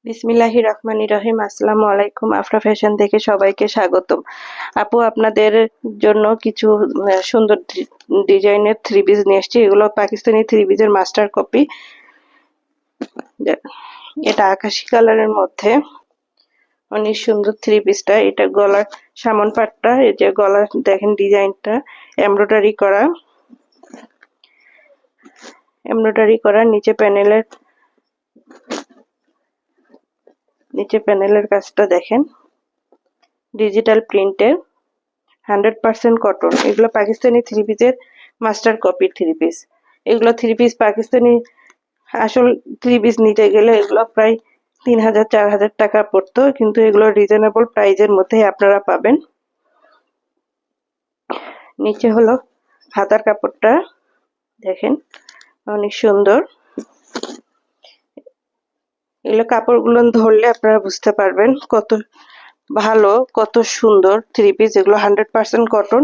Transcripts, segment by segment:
বিসমিল্লাহির রহমানির রহিম। আসসালামু আলাইকুম। আফরা ফ্যাশন থেকে সবাইকে স্বাগতম। আপু, আপনাদের জন্য কিছু সুন্দর ডিজাইনের থ্রি পিস নিয়ে এসেছি। এগুলো পাকিস্তানি থ্রি পিসের মাস্টার কপি। এটা আকাশি কালারের মধ্যে অনেক সুন্দর থ্রি পিসটা। এটা গলার সামন পাটটা, এই যে গলা দেখেন ডিজাইনটা এমব্রয়ডারি করা নিচে প্যানেলের কাজটা দেখেন, ডিজিটাল প্রিন্টের, 100% কটন। এগুলো পাকিস্তানি থ্রি পিসের মাস্টার কপি থ্রি পিস। এগুলো থ্রি পিস পাকিস্তানি আসল থ্রি পিস নিতে গেলে এগুলো প্রায় 3000-4000 টাকা পড়তো, কিন্তু এগুলো রিজনেবল প্রাইজের মধ্যেই আপনারা পাবেন। নিচে হলো হাতার কাপড়টা দেখেন, অনেক সুন্দর। এগুলো কাপড়গুলো ধরলে আপনারা বুঝতে পারবেন কত ভালো, কত সুন্দর থ্রি পিস। এগুলো 100% কটন।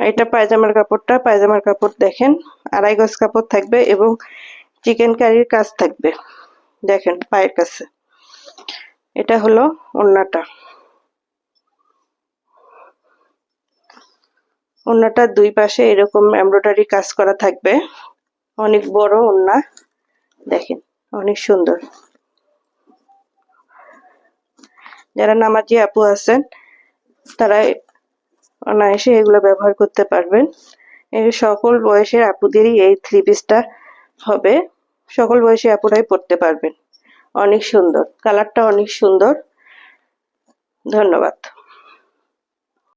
এটা পায়জামার কাপড় দেখেন, 2.5 গজ কাপড় থাকবে এবং চিকেন কারির কাজ থাকবে দেখেন পায়ের কাছে। এটা হলো ওড়নাটার দুই পাশে এরকম এমব্রয়ডারি কাজ করা থাকবে। অনেক বড় ওড়না দেখেন, অনেক সুন্দর। যারা নামাজি আপু আছেন তারা অনায়াসে এগুলো ব্যবহার করতে পারবেন। এই সকল বয়সের আপুদেরই এই থ্রি পিসটা হবে, সকল বয়সী আপুরাই পড়তে পারবেন। অনেক সুন্দর, কালারটা অনেক সুন্দর। ধন্যবাদ।